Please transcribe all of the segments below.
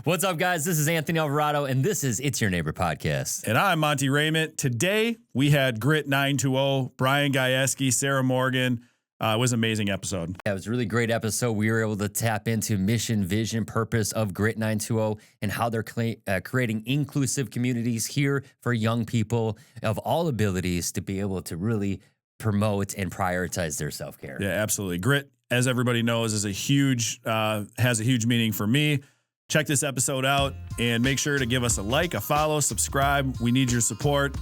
What's up, guys? This is Anthony Alvarado, and this is It's Your Neighbor Podcast. And I'm Monte Raymond. Today, we had Grit 920, Brian Gajeski, Sarah Morgan. It was an amazing episode. Yeah, it was a really great episode. We were able to tap into mission, vision, purpose of Grit 920 and how they're creating inclusive communities here for young people of all abilities to be able to really promote and prioritize their self-care. Yeah, absolutely. Grit, as everybody knows, is has a huge meaning for me. Check this episode out and make sure to give us a like, a follow, subscribe. We need your support.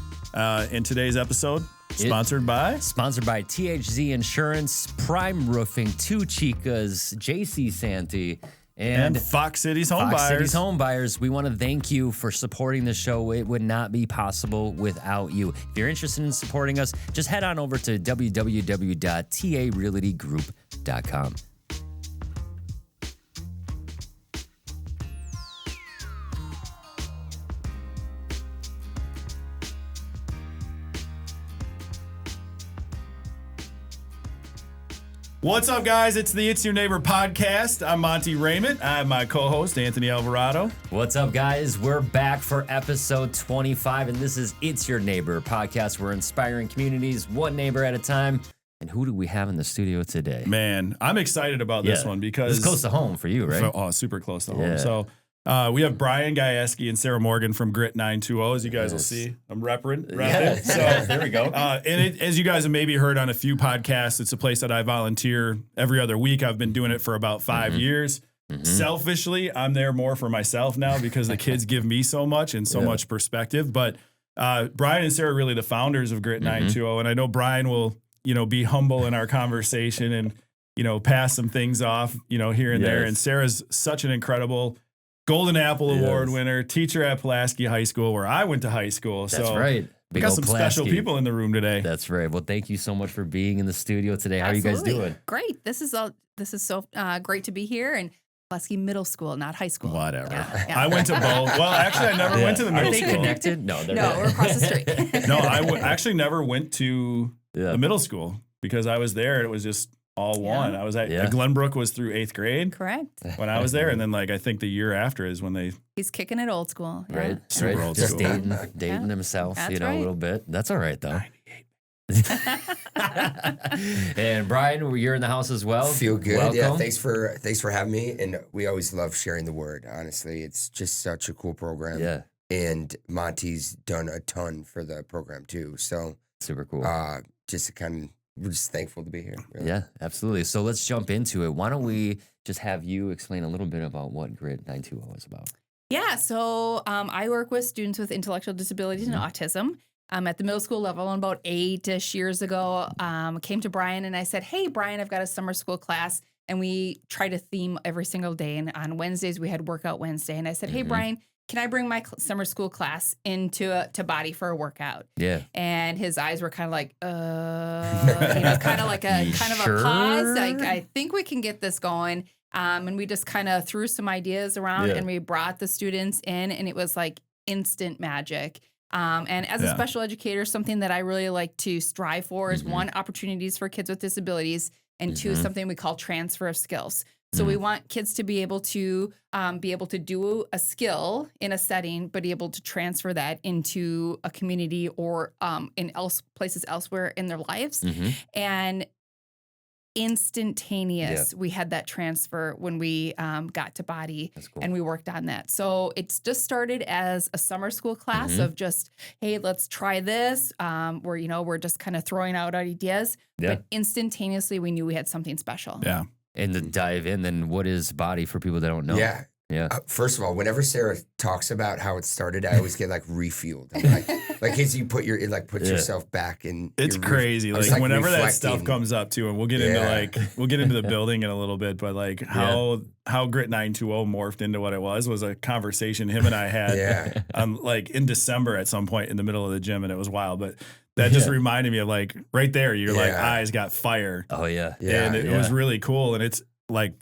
In today's episode, sponsored by THZ Insurance, Prime Roofing, Two Chicas, JC Santee, and Fox Cities Home Buyers. Cities Home Buyers. We want to thank you for supporting the show. It would not be possible without you. If you're interested in supporting us, just head on over to www.tarealitygroup.com. What's up, guys? It's the It's Your Neighbor Podcast. I'm Monte Raymond. I have my co-host, Anthony Alvarado. What's up, guys? We're back for episode 25, and this is It's Your Neighbor Podcast. We're inspiring communities, one neighbor at a time. And who do we have in the studio today? Man, I'm excited about this one because it's close to home for you, right? Oh, super close to home. So we have Brian Gajeski and Sarah Morgan from Grit 920, as you guys will see. I'm repping. So there we go. As you guys have maybe heard on a few podcasts, it's a place that I volunteer every other week. I've been doing it for about 5 years. Selfishly, I'm there more for myself now because the kids give me so much and so much perspective. But Brian and Sarah are really the founders of Grit 920, and I know Brian will, be humble in our conversation and, pass some things off, here and there. And Sarah's such an incredible Golden Apple Award winner, teacher at Pulaski High School, where I went to high school. That's right. We got some special people in the room today. That's right. Well, thank you so much for being in the studio today. How are you guys doing? Great. This is so great to be here. And Pulaski Middle School, not high school. Whatever. Yeah. I went to both. Well, actually, I never went to the middle school. Are they connected? No, they're we're across the street. No, I actually never went to the middle school because I was there and it was just all one. I was at Glenbrook was through 8th grade. Correct. When I was there, and then I think the year after is when he's kicking it old school. Yeah. Right. Super old Just school. dating himself, That's a little bit. That's all right though. 98. And Brian, you're in the house as well. Feel good. Welcome. Yeah, thanks for having me. And we always love sharing the word. Honestly, it's just such a cool program. Yeah. And Monty's done a ton for the program too. So super cool. We're just thankful to be here. Really. Yeah, absolutely. So let's jump into it. Why don't we just have you explain a little bit about what Grit 920 is about? Yeah, so I work with students with intellectual disabilities and autism. At the middle school level, and about 8-ish years ago, came to Brian and I said, "Hey, Brian, I've got a summer school class." And we tried a theme every single day. And on Wednesdays, we had Workout Wednesday. And I said, "Hey, Brian, can I bring my summer school class into Body for a workout?" Yeah. And his eyes were kind of like, kind of like a pause. Like, I think we can get this going. And we just kind of threw some ideas around and we brought the students in, and it was like instant magic. And as a special educator, something that I really like to strive for is one, opportunities for kids with disabilities, and two, something we call transfer of skills. So we want kids to be able to do a skill in a setting, but be able to transfer that into a community or in places elsewhere in their lives. And instantaneous, we had that transfer when we got to Body, and we worked on that. So it's just started as a summer school class of just, hey, let's try this. We're just kind of throwing out ideas, but instantaneously we knew we had something special. Yeah. And to dive in, then what is Body for people that don't know? Yeah. First of all, whenever Sarah talks about how it started, I always get refueled. I'm like as you put yourself back in. It's crazy. Whenever that stuff comes up too, and we'll get into the building in a little bit, but how Grit 920 morphed into what it was a conversation him and I had in December at some point in the middle of the gym, and it was wild. But that just reminded me of right there, your eyes got fire. Oh yeah. And it was really cool. And it's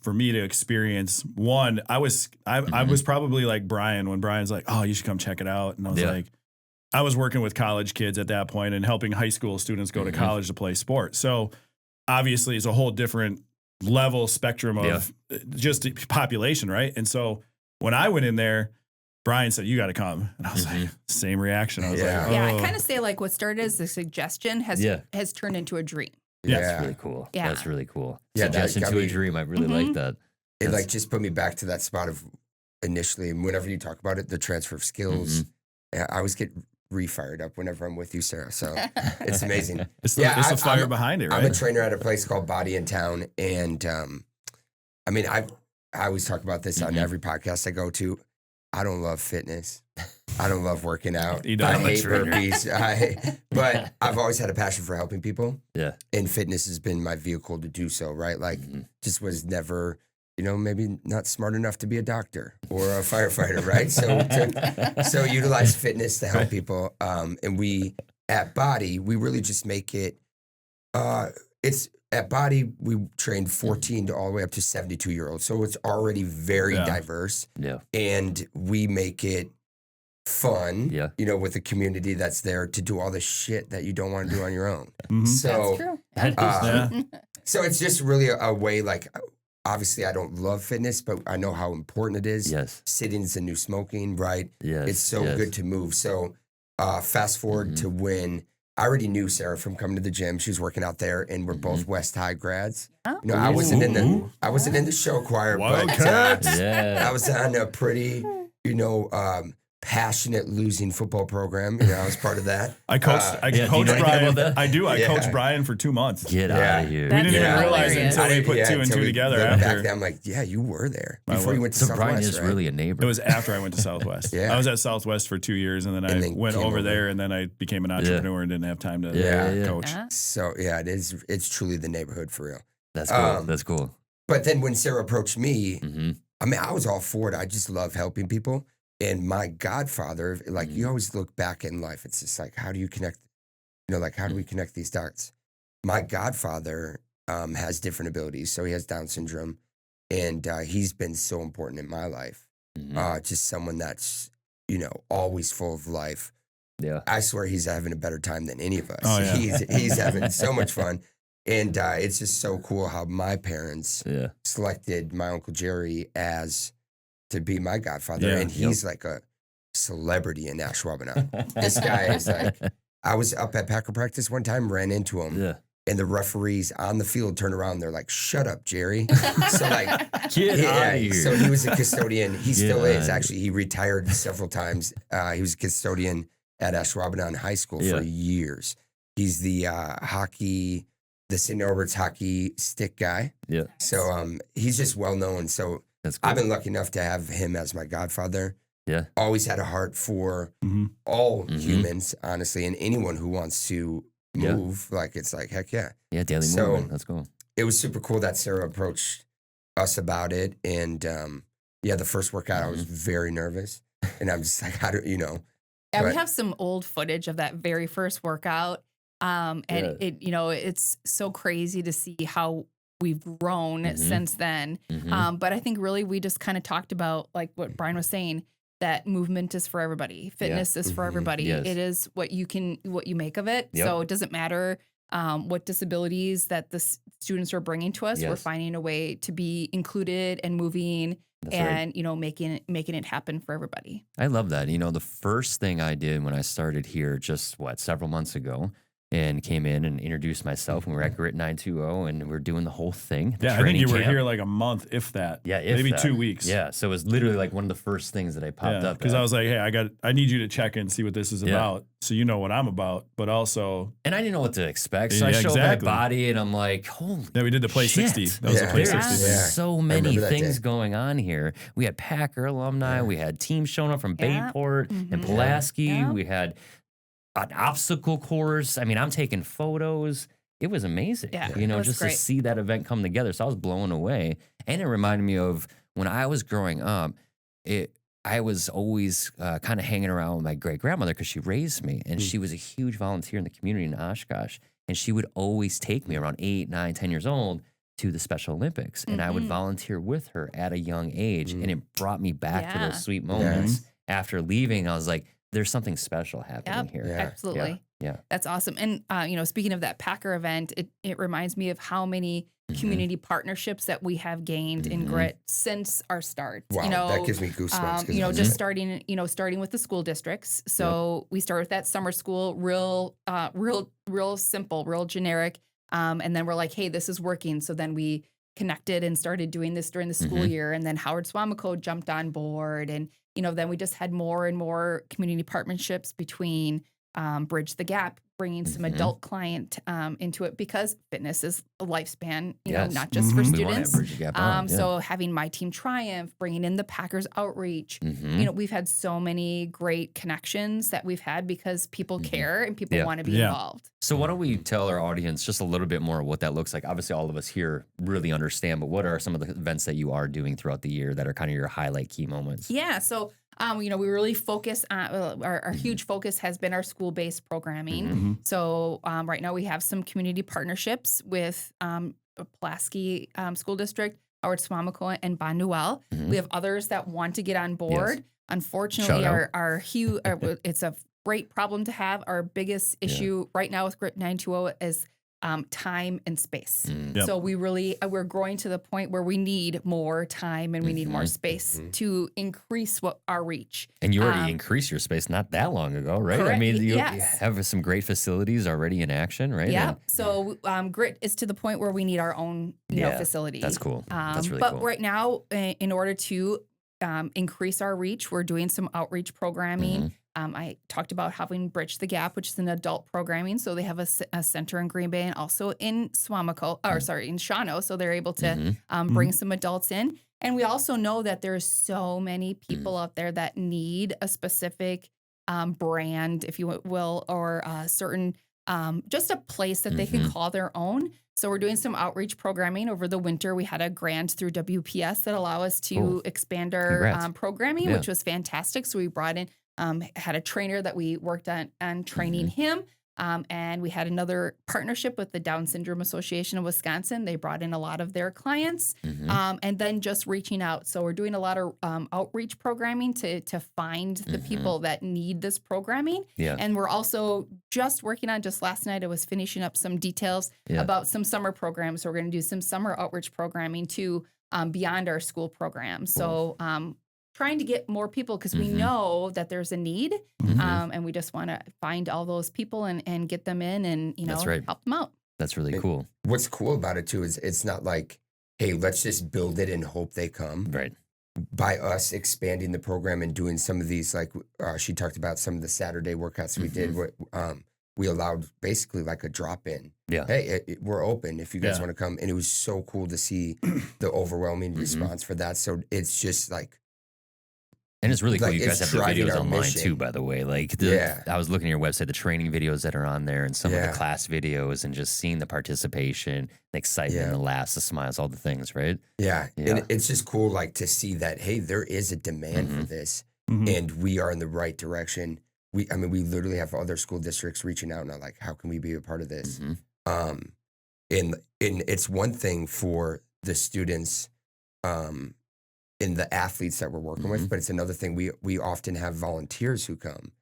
for me to experience one, I was probably like Brian when Brian's like, "Oh, you should come check it out." And I was I was working with college kids at that point and helping high school students go to college to play sport. So obviously it's a whole different level spectrum of just population. Right. And so when I went in there, Brian said, you got to come. And I was like, same reaction. I was like, oh. Yeah, I kind of say like what started as a suggestion has turned into a dream. That's really cool. Yeah. That's really cool. Yeah, Suggestion to a dream. I really like that. It like just put me back to that spot of initially, and whenever you talk about it, the transfer of skills, I always get re-fired up whenever I'm with you, Sarah. So it's amazing. It's the fire behind it, right? I'm a trainer at a place called Body in Town. And I mean, I always talk about this on every podcast I go to. I don't love fitness. I don't love working out. I hate burpees. But I've always had a passion for helping people. Yeah. And fitness has been my vehicle to do so, right? Like, just was never, maybe not smart enough to be a doctor or a firefighter, right? So utilize fitness to help people. And we, at Body, we really just make it, at Body, we train 14 to all the way up to 72-year-olds. So it's already very diverse. Yeah. And we make it fun, with a community that's there to do all the shit that you don't want to do on your own. So, that's true. So it's just really a way, like, obviously I don't love fitness, but I know how important it is. Yes. Sitting is the new smoking, right? Yes. It's so good to move. So fast forward to when I already knew Sarah from coming to the gym. She was working out there, and we're both West High grads. Oh. I wasn't in the show choir, but I was on a pretty, passionate losing football program. I was part of that. I coached Brian. I do. I coached Brian for 2 months. Get out of here. We didn't even realize it until we put two and two together after. Back then, I'm like, yeah, you were there before you went to Southwest. Brian is really a neighbor. It was after I went to Southwest. I was at Southwest for 2 years, and then I went over there, and then I became an entrepreneur and didn't have time to coach. So it is. It's truly the neighborhood for real. That's cool. That's cool. But then when Sarah approached me, I mean, I was all for it. I just love helping people. And my godfather, like you always look back in life, it's just like, how do you connect, how do we connect these dots? My godfather has different abilities. So he has Down syndrome, and he's been so important in my life. Just someone that's, always full of life. Yeah. I swear he's having a better time than any of us. Oh, yeah. He's having so much fun. And it's just so cool how my parents selected my Uncle Jerry to be my godfather. And he's like a celebrity in Ashwaubenon. This guy is like, I was up at Packer practice one time, ran into him. Yeah. And the referees on the field turned around. They're like, shut up, Jerry. So like, get out of here. So he was a custodian. He still is, actually. He retired several times. He was a custodian at Ashwaubenon High School for years. He's the the St. Norbert's hockey stick guy. Yeah. So he's just well known. So that's cool. I've been lucky enough to have him as my godfather. Yeah. Always had a heart for all humans, honestly, and anyone who wants to move. Like, it's like, heck yeah. Yeah, daily movement. That's cool. It was super cool that Sarah approached us about it. And the first workout, I was very nervous. And I'm just like, how do you know? Yeah, we have some old footage of that very first workout. And it's so crazy to see how we've grown since then. But I think really we just kind of talked about, like what Brian was saying, that movement is for everybody. Fitness is for everybody. Yes. It is what you make of it. Yep. So it doesn't matter what disabilities that the students are bringing to us. Yes. We're finding a way to be included and moving. That's and, right. making it happen for everybody. I love that. The first thing I did when I started here just several months ago, and came in and introduced myself. And we were at Grit 920, and we're doing the whole thing. I think you were here like a month, if that. Yeah, maybe 2 weeks. Yeah, so it was literally like one of the first things that I popped up. Because I was like, hey, I need you to check in and see what this is about, so you know what I'm about, but also. And I didn't know what to expect, so I showed my body, and I'm like, holy. Yeah, we did the Play 60. That was the Play 60. There's so many things going on here. We had Packer alumni. We had teams showing up from Bayport and Pulaski. Yeah. We had an obstacle course. I mean, I'm taking photos. It was amazing. Yeah, just great to see that event come together. So I was blown away. And it reminded me of when I was growing up, I was always kind of hanging around with my great-grandmother because she raised me. And she was a huge volunteer in the community in Oshkosh. And she would always take me around 8, 9, 10 years old to the Special Olympics. And I would volunteer with her at a young age. And it brought me back to those sweet moments. After leaving, I was like, there's something special happening here. Yeah, absolutely. Yeah. That's awesome. And, speaking of that Packer event, it reminds me of how many community partnerships that we have gained in Grit since our start. Wow, that gives me goosebumps. Just starting with the school districts. So we started with that summer school, real simple, real generic. And then we're like, hey, this is working. So then we connected and started doing this during the school year. And then Howard Swamico jumped on board. And, then we just had more and more community partnerships between Bridge the Gap, bringing some adult client into it, because fitness is a lifespan, not just for students. So having My Team Triumph, bringing in the Packers outreach, we've had so many great connections that we've had because people care and people want to be involved. So why don't we tell our audience just a little bit more of what that looks like? Obviously, all of us here really understand, but what are some of the events that you are doing throughout the year that are kind of your highlight key moments? Yeah, so we really focus on our huge focus has been our school-based programming. So right now we have some community partnerships with Pulaski School District, Howard Swamico, and Bonduel. We have others that want to get on board. Yes. Unfortunately, our huge it's a great problem to have. Our biggest issue right now with Grit 920 is time and space. So we're growing to the point where we need more time and we need more space to increase our reach. And you already increased your space not that long ago, right? Correct. I mean, you have some great facilities already in action, right? Yeah. So Grit is to the point where we need our own facility. That's cool. That's really cool. But right now, in order to increase our reach, we're doing some outreach programming. I talked about having Bridge the Gap, which is an adult programming. So they have a center in Green Bay and also in Swamico, in Shawano. So they're able to bring some adults in. And we also know that there's so many people out there that need a specific brand, if you will, or a certain, just a place that they can call their own. So we're doing some outreach programming over the winter. We had a grant through WPS that allow us to expand our programming, which was fantastic. So we brought in, had a trainer that we worked on training him. And we had another partnership with the Down Syndrome Association of Wisconsin. They brought in a lot of their clients, and then just reaching out. So we're doing a lot of outreach programming to find the people that need this programming. Yeah. And we're also just working on, just last night, I was finishing up some details about some summer programs. So we're going to do some summer outreach programming too, beyond our school program. So trying to get more people because we know that there's a need, and we just want to find all those people and get them in and help them out. That's really cool. What's cool about it too is it's not like, hey, let's just build it and hope they come. Right. By us expanding the program and doing some of these, like she talked about some of the Saturday workouts we did. We allowed basically like a drop in. Yeah. Hey, we're open if you guys want to come, and it was so cool to see the overwhelming response for that. So it's just like. And it's really cool. You guys have the videos online too, by the way. I was looking at your website, the training videos that are on there and some of the class videos, and just seeing the participation, the excitement, the laughs, the smiles, all the things, right? Yeah. And it's just cool, like, to see that, hey, there is a demand for this, and we are in the right direction. We literally have other school districts reaching out now, like, how can we be a part of this? And it's one thing for the students, in the athletes that we're working with, but it's another thing. We often have volunteers who come,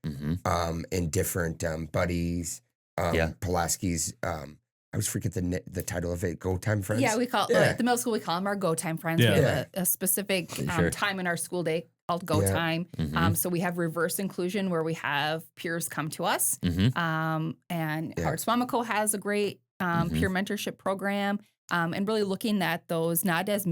and different buddies, Pulaski's. I always forget the title of it. Go Time Friends. Yeah, we call at the middle school. We call them our Go Time Friends. Yeah. We have a specific time in our school day called Go Time. So we have reverse inclusion where we have peers come to us, and Howard Swamico has a great peer mentorship program. And really looking at those not as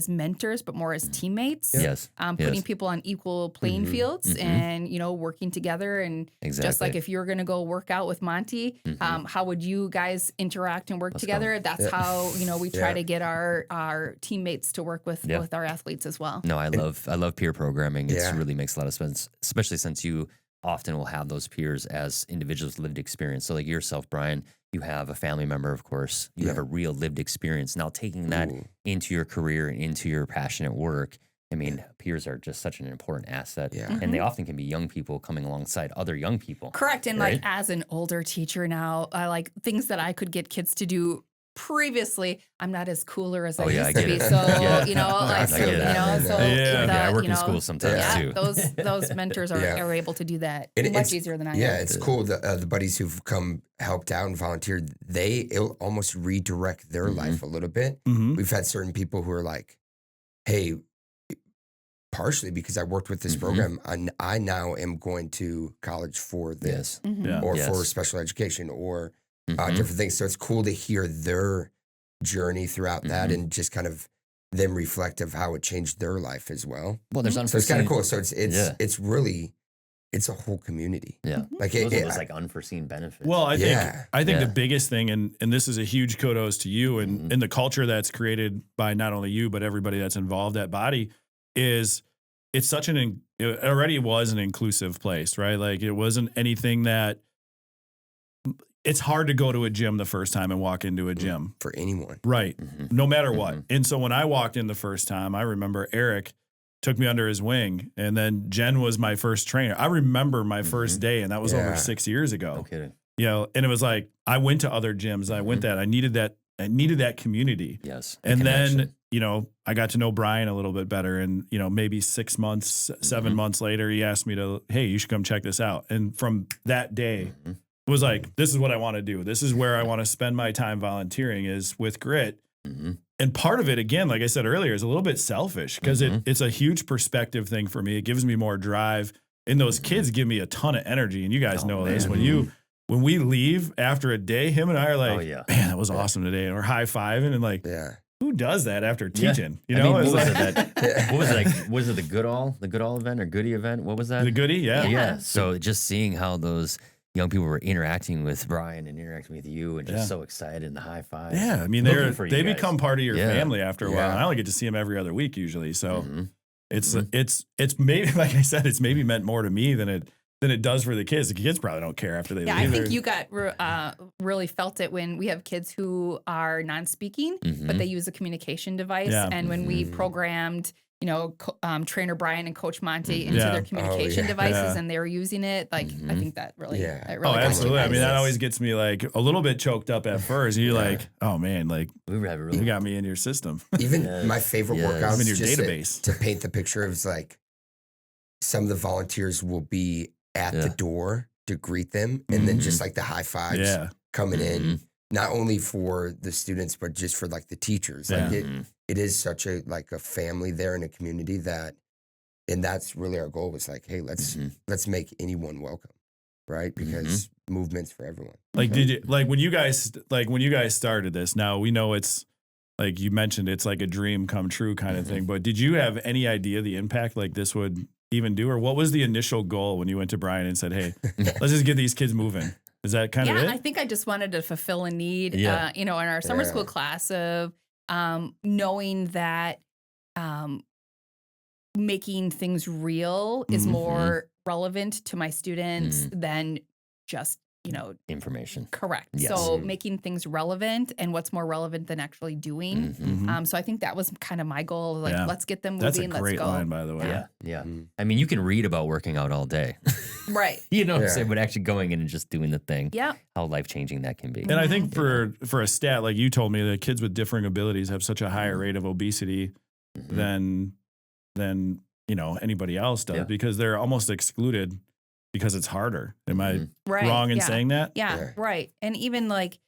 mentors, but more as teammates. Yes. Putting people on equal playing fields and, working together. And just like if you're going to go work out with Monte, how would you guys interact and work together? That's how, we try to get our teammates to work with our athletes as well. No, I love peer programming. It really makes a lot of sense, especially since you often will have those peers as individuals with lived experience. So like yourself, Brian, you have a family member, of course. You have a real lived experience. Now taking that into your career and into your passionate work, I mean, peers are just such an important asset. Yeah. And they often can be young people coming alongside other young people. Correct. And like as an older teacher now, I like things that I could get kids to do previously I'm not as cooler as I Oh, yeah, I used to get be. it. So, Yeah. you know, I like, feel so, you that know, right so now. I work you in know, school sometimes yeah, too. those mentors are able to do that And much it's- easier than I Yeah, am. it's cool. The buddies who've come helped out and volunteered, it'll almost redirect their life a little bit. Mm-hmm. We've had certain people who are like, hey, partially because I worked with this program, I now am going to college for this Yes. Yeah. or Yes. for special education or different things. So it's cool to hear their journey throughout that and just kind of them reflect of how it changed their life as well. Well, there's So it's unforeseen. kind of cool. So it's really, it's a whole community. Yeah. Like Those are those like unforeseen benefits. Well, I think Yeah. the biggest thing, and this is a huge kudos to you and the culture that's created by not only you but everybody that's involved at Body, is it's such it already was an inclusive place, right? Like it wasn't anything that. It's hard to go to a gym the first time and walk into a gym For anyone. right? No matter what. And so when I walked in the first time, I remember Eric took me under his wing, and then Jen was my first trainer. I remember my first day, and that was over 6 years ago. No kidding. You know, and it was like I went to other gyms. I went that I needed that community. Yes. And connection. then, you know, I got to know Brian a little bit better. And, you know, maybe 6 months, 7 months later, he asked me to, hey, you should come check this out. And from that day, it was like, this is what I want to do. This is where I want to spend my time volunteering, is with Grit. And part of it, again, like I said earlier, is a little bit selfish because it's a huge perspective thing for me. It gives me more drive. And those kids give me a ton of energy. And you guys know this. When we leave after a day, him and I are like, man, that was awesome today. And we're high-fiving and like, who does that after teaching? You know, I mean, what it's was it like? Was it the Goodall event or Goodie event? What was that? the goodie. Yeah. So just seeing how those young people were interacting with Brian and interacting with you and just so excited and the high five. Yeah. I mean, they become part of your family after a while. And I only get to see them every other week usually. So it's maybe, like I said, it's maybe meant more to me than it does for the kids. The kids probably don't care after they leave. I think you got really felt it when we have kids who are non-speaking, but they use a communication device. Yeah. And when we programmed, you know, trainer Brian and Coach Monte into their communication devices, and they were using it, like I think that really, it really absolutely. I mean, that always gets me like a little bit choked up at first. You're like, oh man, like you got me in your system. Even my favorite workouts in your just database to paint the picture of like some of the volunteers will be at the door to greet them, and then just like the high fives coming in, not only for the students but just for like the teachers. Like it is such a family there in a community that, and that's really our goal, was like, hey, let's make anyone welcome, right? Because movement's for everyone. Like did you when you guys started this? Now we know it's like you mentioned, it's like a dream come true kind of thing. But did you have any idea the impact like this would even do, or what was the initial goal when you went to Brian and said, hey, let's just get these kids moving? Is that kind of it? Yeah, I think I just wanted to fulfill a need, you know, in our summer school class of knowing that making things real is more relevant to my students than just, you know, information. Correct. Yes. So making things relevant, and what's more relevant than actually doing. So I think that was kind of my goal. Like, let's get them moving. That's a let's great go. line, by the way. Yeah. I mean, you can read about working out all day. Right. You know what I'm saying? But actually going in and just doing the thing. Yeah. How life-changing that can be. And I think for a stat, like you told me, that kids with differing abilities have such a higher rate of obesity than you know anybody else does, because they're almost excluded because it's harder. Am I wrong in saying that? Yeah, right. And even like,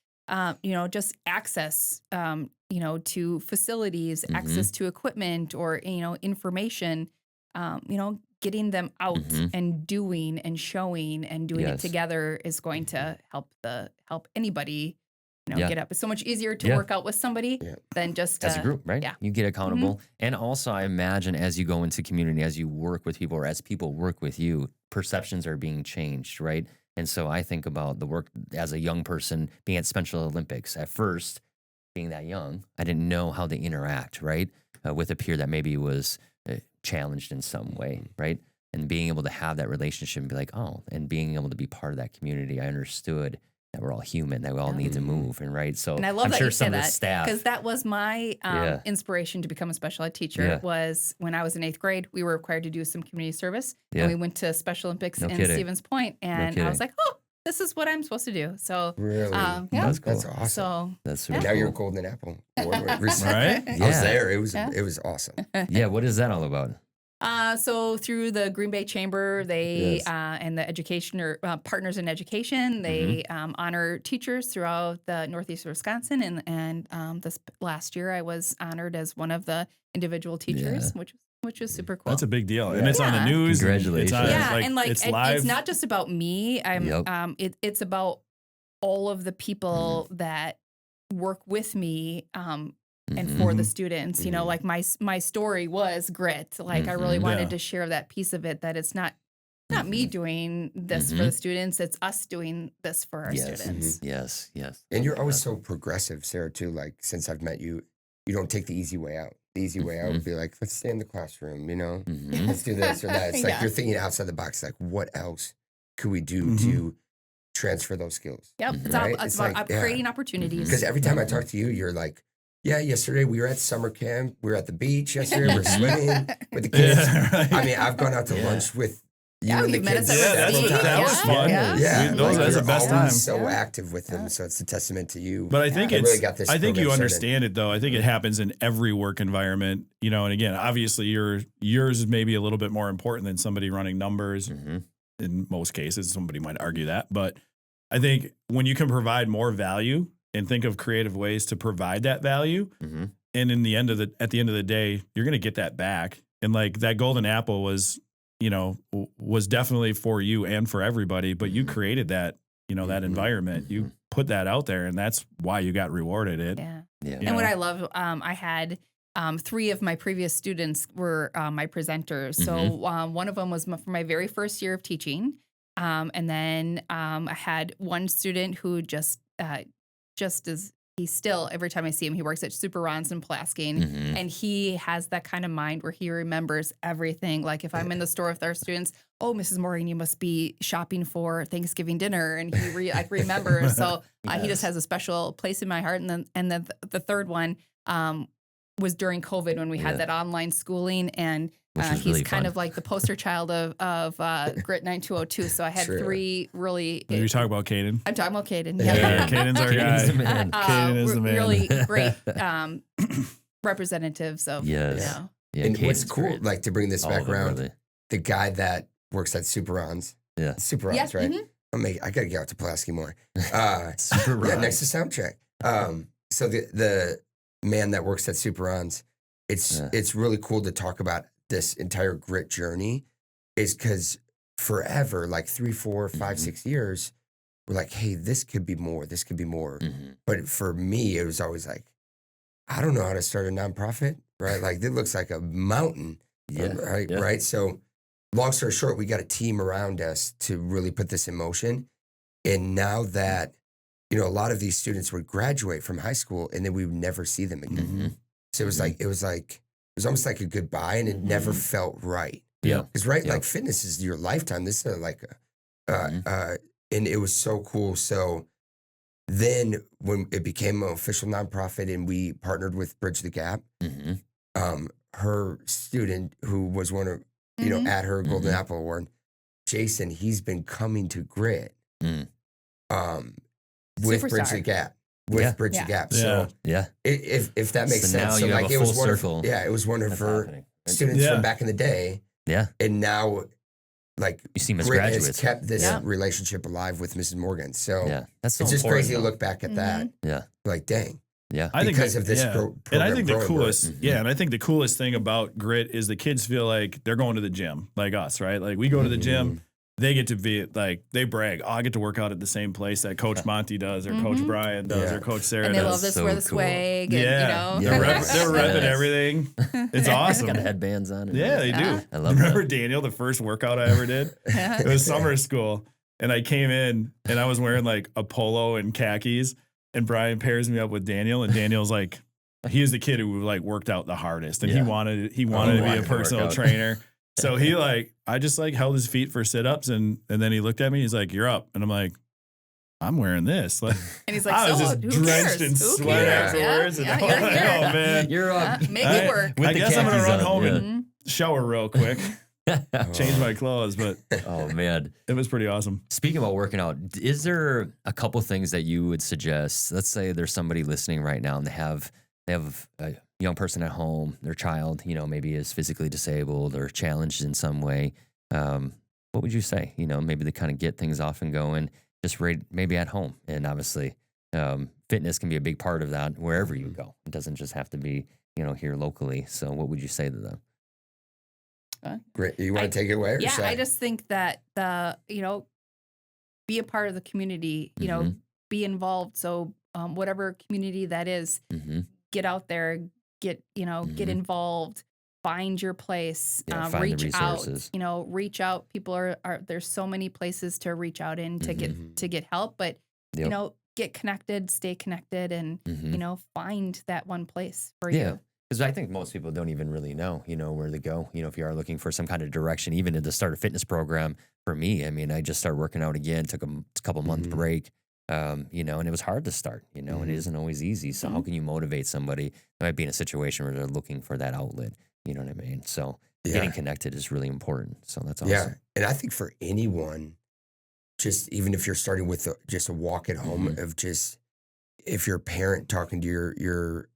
you know, just access, you know, to facilities, access to equipment, or, you know, information, you know, getting them out and doing and showing and doing it together is going to help anybody, you know, get up. It's so much easier to work out with somebody than just as a group, right? Yeah. You get accountable. And also I imagine as you go into community, as you work with people, or as people work with you, perceptions are being changed, right? And so I think about the work as a young person being at Special Olympics. At first, being that young, I didn't know how to interact, right? With a peer that maybe was challenged in some way, right? And being able to have that relationship and be like, oh, and being able to be part of that community, I understood that we're all human, that we all need to move, and right. So and I love I'm that sure you some say of the that, staff, because that was my inspiration to become a special ed teacher. Was when I was in 8th grade, we were required to do some community service, and we went to Special Olympics in kidding. Stevens Point, and I was like, oh, this is what I'm supposed to do. So, Really? yeah, That's cool. That's awesome. So, That's And super now you're a cool. Golden Apple Award winner. Right? I was there. It was Yeah. it was awesome. Yeah, what is that all about? So through the Green Bay Chamber, they Yes. and the education or partners in education, they honor teachers throughout the Northeast of Wisconsin, and this last year I was honored as one of the individual teachers, which is super cool. That's a big deal. And Yeah. it's on the news. Congratulations. It's on, Yeah, like, and like it's and live. it's not just about me. It's about all of the people that work with me and for the students. You know, like my story was grit. Like I really wanted Yeah. to share that piece of it, that it's not me doing this for the students, it's us doing this for our students. Yes, yes. And you're always so progressive, Sarah, too. Like, since I've met you, you don't take the easy way out. The easy way out would be like, let's stay in the classroom, you know? Let's do this or that. It's like Yeah. you're thinking outside the box, like, what else could we do to transfer those skills? Yep. It's, Right? it's It's about like, yeah. creating opportunities. Because every time I talk to you, you're like, yeah, yesterday we were at summer camp. We were at the beach yesterday. We're swimming with the kids. Yeah, right. I mean, I've gone out to lunch with you Yeah, and the you've met kids. us at Yeah, Recipient. that was fun. Yeah. Yeah, Those- that's you're the best always time. so Yeah. active with them, so it's a testament to you. But I think I it's, really got this I think you program started. understand it though. I think it happens in every work environment, you know, and again, obviously yours is maybe a little bit more important than somebody running numbers in most cases. Somebody might argue that, but I think when you can provide more value and think of creative ways to provide that value, and at the end of the day, you're going to get that back. And like that golden apple was, you know, was definitely for you and for everybody, but you created that, you know, that environment. You put that out there, and that's why you got rewarded it. Yeah. Yeah. And what I love, I had 3 of my previous students were my presenters. So one of them was for my very first year of teaching. And then I had one student who just as he's still, every time I see him, he works at Super Ron's in Pulaski, and he has that kind of mind where he remembers everything. Like if I'm in the store with our students, oh, Mrs. Morgan, you must be shopping for Thanksgiving dinner, and he remembers. So he just has a special place in my heart. And then the third one was during COVID when we had that online schooling, and he's really kind fun. of like the poster child of Grit 9202. So I had Sure. 3 really. Maybe you talk about Caden. I'm talking about Caden. Yeah, Caden's our Caden's the guy. man. Caden is the man. Really great representatives of Yes. you know. Yeah, And what's Caden's cool, great. like to bring this All back of them, around, really. the guy that works at Super Ron's. Yeah. Super Ron's, Yeah, right? mhm. I got to get out to Pulaski more. Super Yeah, Ron. next to Soundtrack. So the man that works at Super Ron's, it's really cool to talk about this entire grit journey, is because forever, like 3, 4, 5, 6 years, we're like, hey, this could be more. This could be more. But for me, it was always like, I don't know how to start a nonprofit, right? Like, it looks like a mountain, right? Yeah. Right. So, long story short, we got a team around us to really put this in motion. And now that, you know, a lot of these students would graduate from high school and then we would never see them again. So it was almost like a goodbye, and it never felt right. Yeah. Because like fitness is your lifetime. This is like and it was so cool. So then when it became an official nonprofit and we partnered with Bridge the Gap, her student who was one of, you know, at her Golden Apple Award, Jason, he's been coming to Grit with Bridge the Superstar. Gap. With Bridge the Gap. So Yeah. if that makes So now sense. So you have like a it was full one circle. of, it was one of That's her happening. students Yeah. from back in the day. Yeah. And now like You see them as Grit has graduates. kept this Yeah. relationship alive with Mrs. Morgan. So Yeah. That's so it's just important, crazy to though. look back at that. Yeah. Like, dang. Yeah. I think Because of this yeah. program And I think the growing, coolest, and I think the coolest thing about Grit is the kids feel like they're going to the gym, like us, right? Like we go to the gym, they get to be like, they brag, oh, I get to work out at the same place that Coach Monty does, or Coach Brian does, Yeah. or Coach Sarah And they does. love this, so wear the cool. swag, and Yeah, you know. they're, Yes. they're repping Yes. everything. It's awesome. Got headbands on. and Yeah, they everything. do. I love Remember that. Daniel, the first workout I ever did? It was summer school. And I came in and I was wearing like a polo and khakis. And Brian pairs me up with Daniel. And Daniel's like, he was the kid who like worked out the hardest. And he Yeah. wanted to be wanted a to personal work out. trainer. So he I just like held his feet for sit-ups. And then he looked at me. He's like, you're up. And I'm like, I'm wearing this. Like, And he's like, I was so just who drenched cares? in Who sweat cares? afterwards. Yeah, And yeah, I was like, you're here. oh, man. You're up. Make it work. With I the guess I'm going to khakis run on, home yeah. and shower real quick. change my clothes, but Oh man. it was pretty awesome. Speaking about working out, is there a couple things that you would suggest? Let's say there's somebody listening right now and they have a young person at home, their child, maybe is physically disabled or challenged in some way. What would you say? Maybe they kind of get things off and going just maybe at home. And obviously, fitness can be a big part of that wherever you go. It doesn't just have to be, here locally. So what would you say to them? Great. You want to take it away? Or yeah, I just think that be a part of the community, be involved. So whatever community that is, get out there, get involved, find your place, find reach the resources. out, reach out. People are there's so many places to reach out in to get help, but get connected, stay connected, and find that one place for you. Because I think most people don't even really know, where to go. If you are looking for some kind of direction, even to start a fitness program. For me, I mean, I just started working out again, took a couple month break, and it was hard to start, and it isn't always easy. So how can you motivate somebody that might be in a situation where they're looking for that outlet? You know what I mean? So getting connected is really important. So that's awesome. Yeah, and I think for anyone, just even if you're starting with just a walk at home of just, if you're a parent talking to your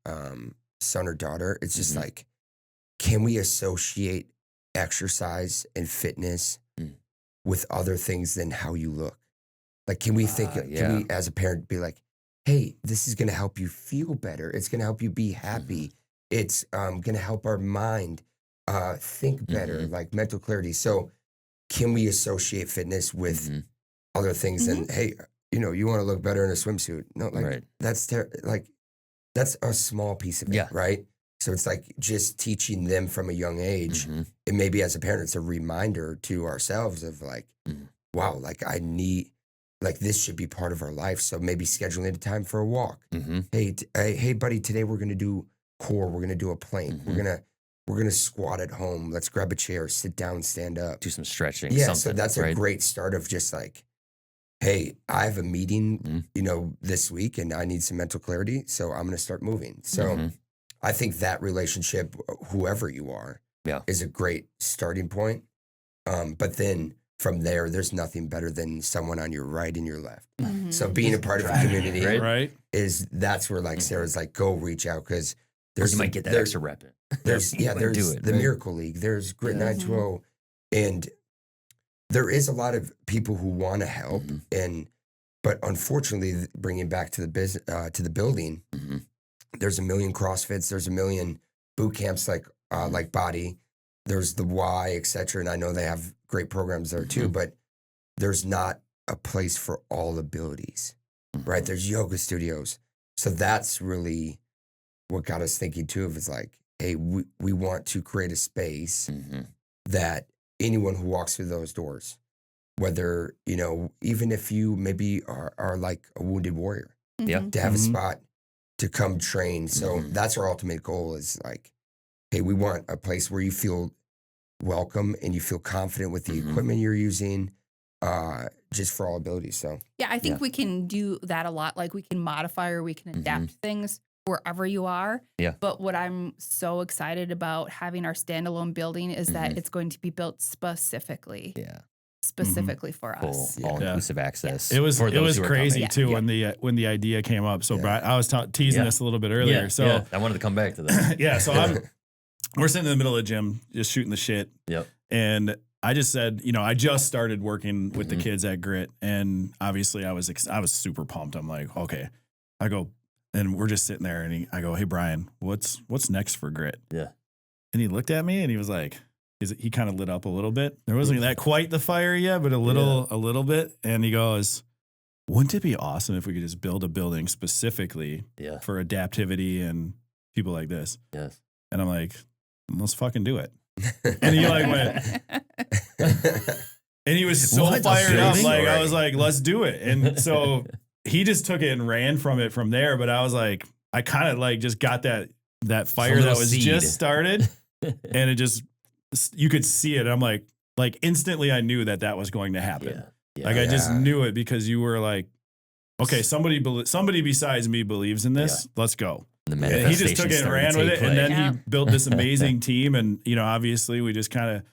son or daughter, it's just like, can we associate exercise and fitness with other things than how you look? Like, can we think, can we as a parent be like, hey, this is going to help you feel better. It's going to help you be happy. It's going to help our mind think better, like mental clarity. So can we associate fitness with other things than, hey, you want to look better in a swimsuit? No, like that's a small piece of it, right? So it's like just teaching them from a young age. And maybe as a parent, it's a reminder to ourselves of like, wow, like this should be part of our life. So maybe scheduling a time for a walk. Hey, buddy, today we're going to do core. We're going to do a plank. We're going to squat at home. Let's grab a chair, sit down, stand up. Do some stretching. Yeah, so that's a great start of just like, hey, I have a meeting, this week and I need some mental clarity. So I'm going to start moving. So I think that relationship, whoever you are, is a great starting point. But then from there, there's nothing better than someone on your right and your left. So being a part of a community that's where like Sarah's like, go reach out because you might get that extra rep in. There's the Miracle League, there's Grit 920, and there is a lot of people who want to help, but unfortunately, bringing back to the business to the building, there's a million CrossFits, there's a million boot camps like Body, there's the Y, etc. And I know they have great programs there too, but there's not a place for all abilities, right? There's yoga studios, so that's really what got us thinking too. Of it's like, hey, we want to create a space that anyone who walks through those doors, whether, even if you maybe are like a wounded warrior, to have a spot to come train. So that's our ultimate goal is like, hey, we want a place where you feel welcome and you feel confident with the equipment you're using, just for all abilities. So yeah, I think we can do that a lot. Like we can modify or we can adapt things wherever you are. Yeah. But what I'm so excited about having our standalone building is that it's going to be built specifically. Specifically for us. All inclusive access. It was crazy too when the idea came up. So Brian, I was teasing this a little bit earlier. So I wanted to come back to that. So we're sitting in the middle of the gym, just shooting the shit. And I just said, I just started working with the kids at Grit, and obviously I was super pumped. I'm like, okay. I go, and we're just sitting there, and I go, hey Brian, what's next for Grit? Yeah. And he looked at me and he was like, he kind of lit up a little bit. There wasn't that quite the fire yet, but a little bit. And he goes, wouldn't it be awesome if we could just build a building specifically for adaptivity and people like this? Yes. And I'm like, let's fucking do it. And he like went, and he was so fired up. Like I was like, let's do it. And so he just took it and ran from it from there. But I was like, I kind of like just got that fire that was just started, and it just, you could see it. I'm like instantly I knew that was going to happen. Like I just knew it because you were like, okay, somebody besides me believes in this. Let's go. And he just took it and ran with it. And then he built this amazing team. And, obviously we just kind of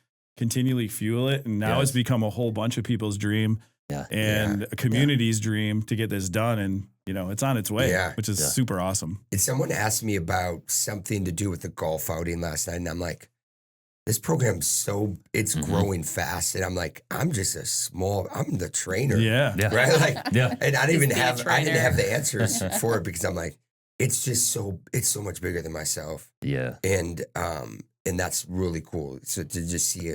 continually fuel it. And now it's become a whole bunch of people's dream and a community's dream to get this done. And, you know, it's on its way, which is super awesome. And someone asked me about something to do with the golf outing last night. And I'm like, this program's it's growing fast. And I'm like, I'm just I'm the trainer. Yeah. Right. Like, and I didn't have the answers for it because I'm like, it's so much bigger than myself. Yeah. And that's really cool. So to just see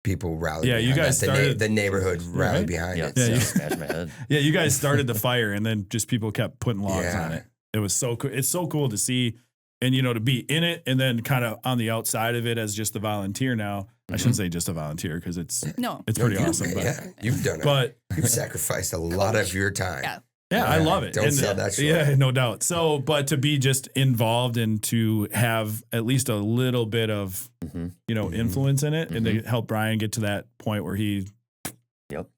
people rally. Yeah. You guys started the neighborhood rally behind it. Yeah. Smash my head. Yeah. You guys started the fire and then just people kept putting logs on it. It was so cool. It's so cool to see. And, you know, to be in it and then kind of on the outside of it as just a volunteer now. I shouldn't say just a volunteer because it's pretty awesome. But, you've done it. But you've sacrificed a lot of your time. Yeah, I love it. Don't sell that short. Yeah, no doubt. So, but to be just involved and to have at least a little bit of, you know, influence in it and to help Brian get to that point where he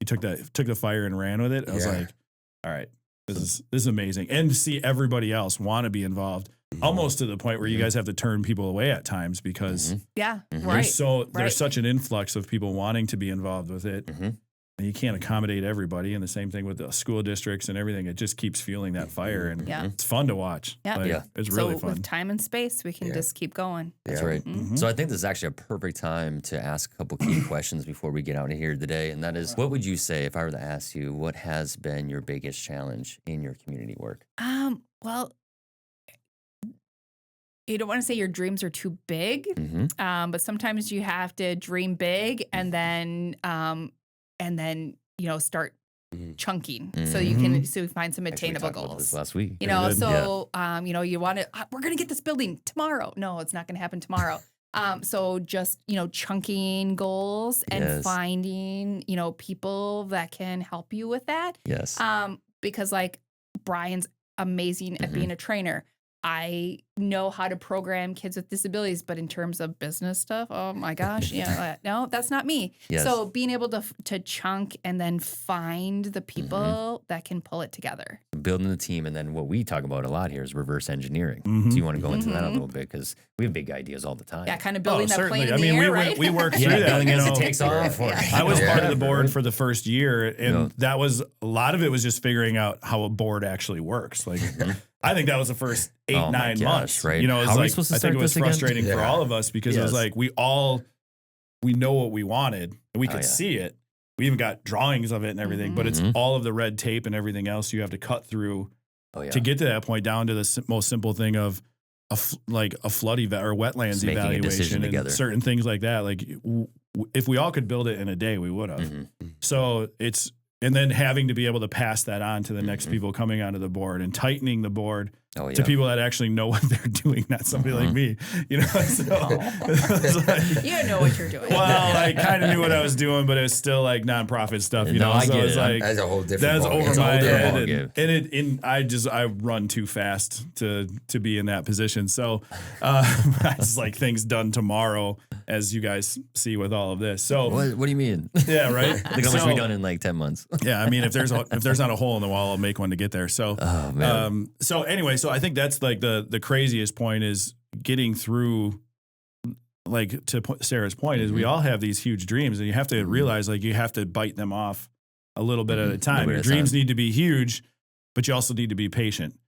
took the fire and ran with it. I was like, all right, this is amazing. And to see everybody else want to be involved. Almost to the point where you guys have to turn people away at times because there's such an influx of people wanting to be involved with it. And you can't accommodate everybody. And the same thing with the school districts and everything. It just keeps fueling that fire. And it's fun to watch. It's really fun. With time and space, we can just keep going. That's right. So I think this is actually a perfect time to ask a couple key questions before we get out of here today. And that is, what would you say if I were to ask you, what has been your biggest challenge in your community work? Well, you don't want to say your dreams are too big, but sometimes you have to dream big and then you know, start chunking so you can find some attainable goals. This last week, you know, so you know, you want to we're gonna get this building tomorrow. No, it's not gonna happen tomorrow. So just, you know, chunking goals and finding, you know, people that can help you with that. Yes. Because like Brian's amazing at being a trainer. I know how to program kids with disabilities, but in terms of business stuff, oh my gosh, no, that's not me. Yes. So being able to chunk and then find the people that can pull it together. Building the team, and then what we talk about a lot here is reverse engineering. So you want to go into that a little bit because we have big ideas all the time. Yeah, kind of building that plane in the air, right? we worked through that. Building you as know, it takes off. I was part of the board for the first year, and that was a lot of it was just figuring out how a board actually works. Like. I think that was the first 8-9 months, right? You know, How are we like, supposed to I think it was start this frustrating for all of us because it was like we know what we wanted and we could see it. We even got drawings of it and everything, but it's all of the red tape and everything else you have to cut through to get to that point down to the most simple thing of a flood or wetlands evaluation and certain things like that. Like if we all could build it in a day, we would have. So it's. And then having to be able to pass that on to the next people coming onto the board and tightening the board to people that actually know what they're doing, not somebody like me, you know. So you know what you're doing. Well, I kind of knew what I was doing, but it was still like nonprofit stuff, you know. I so get it's like that's a whole different. That's over my head, and I run too fast to be in that position. So I just like things done tomorrow, as you guys see with all of this. So what do you mean? Yeah, right. Like how much we done in like 10 months. Yeah, I mean, if there's not a hole in the wall, I'll make one to get there. So, so anyway, so I think that's like the craziest point is getting through. Like to Sarah's point is we all have these huge dreams, and you have to realize like you have to bite them off a little bit at a time. Your dreams need to be huge, but you also need to be patient.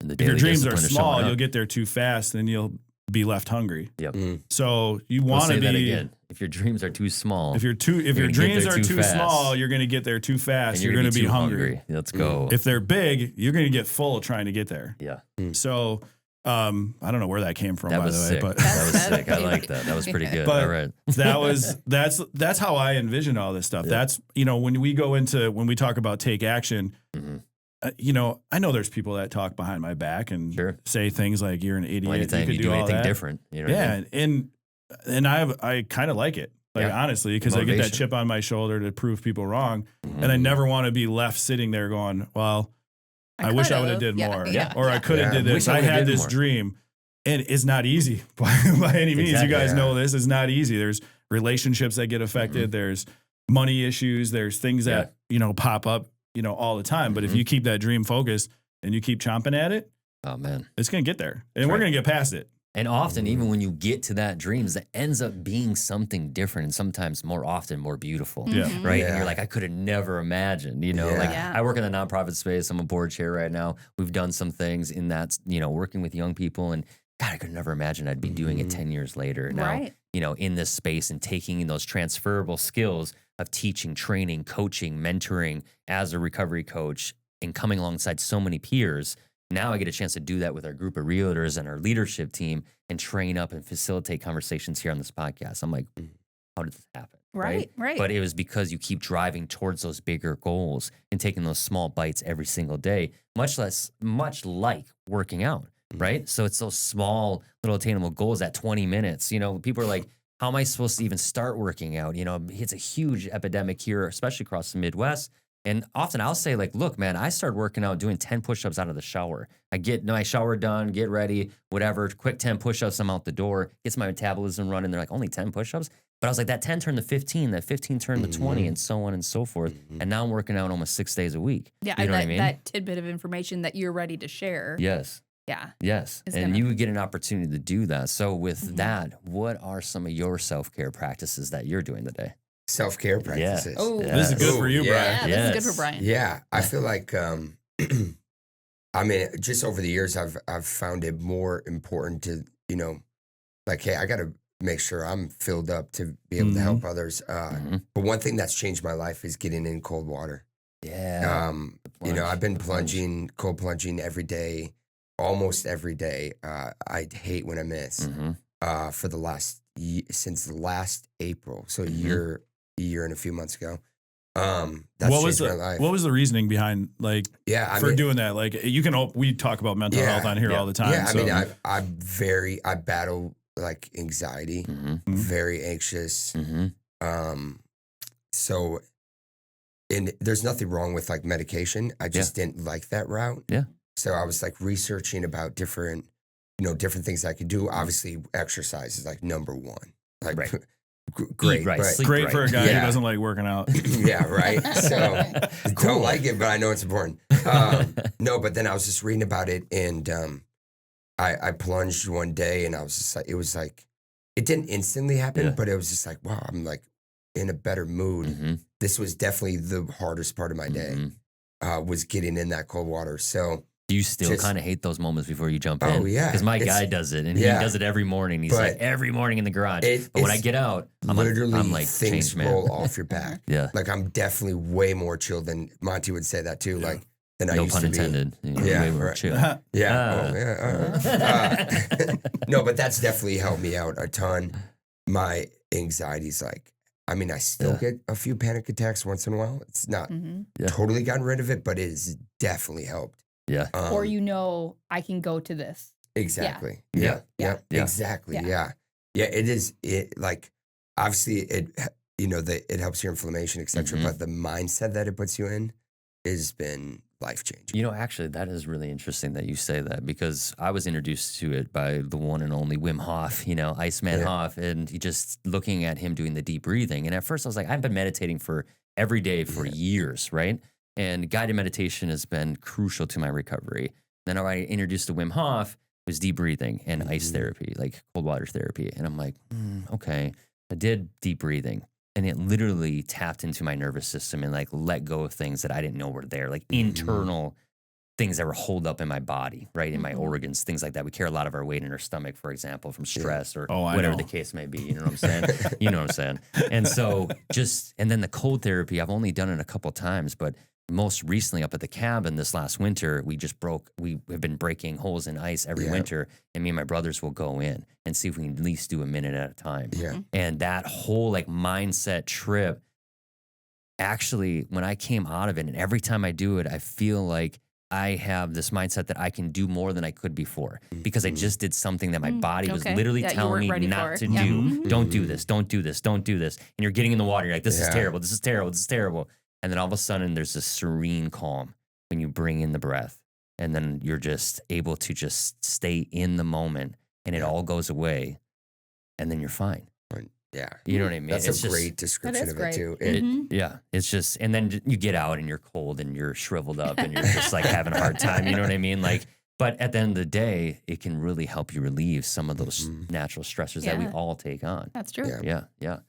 If your dreams are small, you'll get there too fast, and you'll be left hungry. Yep. So you want to be that again. If your dreams are too small, if your dreams are too small, you're going to get there too fast. You're going to be hungry. Let's go. If they're big, you're going to get full trying to get there. Yeah. So I don't know where that came from, by the way, but that was sick. I like that. That was pretty good. But all right. that's how I envision all this stuff. Yeah. That's, you know, when we talk about take action, you know, I know there's people that talk behind my back and say things like you're an idiot. Well, anytime you do anything different. You know what I mean? And I kind of like it. Like, honestly, because I get that chip on my shoulder to prove people wrong. And I never want to be left sitting there going, well, I wish I would have did more. Or I could have did this. I had this dream. And it's not easy by any means. Exactly. You guys know this. It's not easy. There's relationships that get affected. There's money issues. There's things that, you know, pop up, you know, all the time. But if you keep that dream focused and you keep chomping at it, oh man, it's going to get there. And we're going to get past it. And often, even when you get to that dreams, that ends up being something different and sometimes more often more beautiful. Yeah. Right. Yeah. And you're like, I could have never imagined, you know, like Yeah. I work in the nonprofit space. I'm a board chair right now. We've done some things in that, you know, working with young people, and God, I could never imagine I'd be doing it 10 years later now, Right. you know, in this space and taking in those transferable skills of teaching, training, coaching, mentoring as a recovery coach and coming alongside so many peers. Now I get a chance to do that with our group of realtors and our leadership team and train up and facilitate conversations here on this podcast. I'm like, how did this happen? Right. But it was because you keep driving towards those bigger goals and taking those small bites every single day, much like working out, right? So it's those small little attainable goals at 20 minutes. You know, people are like, how am I supposed to even start working out? You know, it's a huge epidemic here, especially across the Midwest. And often I'll say, like, look, man, I started working out doing 10 push-ups out of the shower. I get my shower done, get ready, whatever, quick 10 push-ups, I'm out the door, gets my metabolism running. They're like, only 10 push-ups? But I was like, that 10 turned to 15, that 15 turned to 20, and so on and so forth. And now I'm working out almost 6 days a week. Yeah, you know what I mean? that tidbit of information that you're ready to share. Yes. Yeah. Yes. It's And gonna- you would get an opportunity to do that. So with that, what are some of your self-care practices that you're doing today? Self-care practices. Oh. This is good for you, Yeah. Brian. Yeah, this is good Yes. for Brian. Yeah, I feel like I mean, just over the years, I've found it more important to, you know, like, hey, I got to make sure I'm filled up to be able to help others. But one thing that's changed my life is getting in cold water. Yeah. You know, I've been The plunge. cold plunging every day, almost every day. I hate when I miss. For the since last April, so a year and a few months ago. That's changed my life. What was the reasoning behind Yeah, for doing that? Like we talk about mental health on here all the time. Yeah, so. I mean, I battle like anxiety, very anxious. So, and there's nothing wrong with like medication. I just didn't like that route. Yeah. So I was like researching about different things I could do. Obviously, exercise is like number one. Like, Right. great, Eat right, but sleep Great for a guy Yeah. who doesn't like working out. yeah, right. So don't like it, but I know it's important. No, but then I was just reading about it, and I plunged one day, and I was just like, it didn't instantly happen, but it was just like, wow, I'm like in a better mood. This was definitely the hardest part of my day, was getting in that cold water. So. Do you still kind of hate those moments before you jump in? Oh, yeah. Because my guy does it, and he does it every morning. He's like every morning in the garage. But when I get out, I'm like things changed man. roll off your back. Yeah. Like I'm definitely way more chill than Monty would say that too. Like than I No used pun to be. intended. Yeah, Way more right. chill. No, but that's definitely helped me out a ton. My anxiety's like, I mean, I still get a few panic attacks once in a while. It's not totally gotten rid of it, but it has definitely helped. Yeah. Or I can go to this. Exactly. Yeah. Yeah. Yeah. Exactly. Yeah. Yeah. Yeah. It is. It like obviously it helps your inflammation, etc. But the mindset that it puts you in has been life changing. You know, actually, that is really interesting that you say that, because I was introduced to it by the one and only Wim Hof, Iceman Hof, and just looking at him doing the deep breathing. And at first I was like, I've been meditating for every day for years, right? And guided meditation has been crucial to my recovery. Then I introduced to Wim Hof, it was deep breathing and ice therapy, like cold water therapy. And I'm like, okay. I did deep breathing, and it literally tapped into my nervous system and like let go of things that I didn't know were there, like internal things that were holed up in my body, right? In my organs, things like that. We carry a lot of our weight in our stomach, for example, from stress or whatever the case may be. You know what I'm saying? You know what I'm saying? And so and then the cold therapy, I've only done it a couple times, but most recently up at the cabin this last winter, we have been breaking holes in ice every winter, and me and my brothers will go in and see if we can at least do a minute at a time. Yeah. And that whole like mindset trip, actually, when I came out of it, and every time I do it, I feel like I have this mindset that I can do more than I could before, because I just did something that my body was literally telling me not to do. Don't do this, don't do this, don't do this. And you're getting in the water, you're like, this is terrible, this is terrible, this is terrible. And then all of a sudden there's this serene calm when you bring in the breath, and then you're just able to just stay in the moment, and it all goes away, and then you're fine. Yeah. You know what I mean? That's a great description of it too. Yeah, it's just, and then you get out and you're cold and you're shriveled up and you're just like having a hard time. You know what I mean? Like, But at the end of the day, it can really help you relieve some of those natural stressors that we all take on. That's true. Yeah.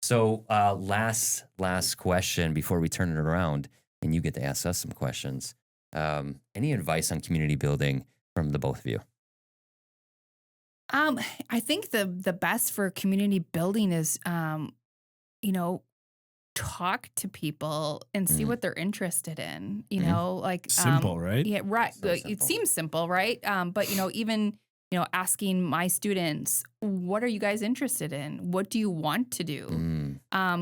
So last question before we turn it around, and you get to ask us some questions. Any advice on community building from the both of you? I think the best for community building is, talk to people and see what they're interested in. Like Simple, right? Yeah, right. So It simple. seems simple, right? But even asking my students, what are you guys interested in? What do you want to do?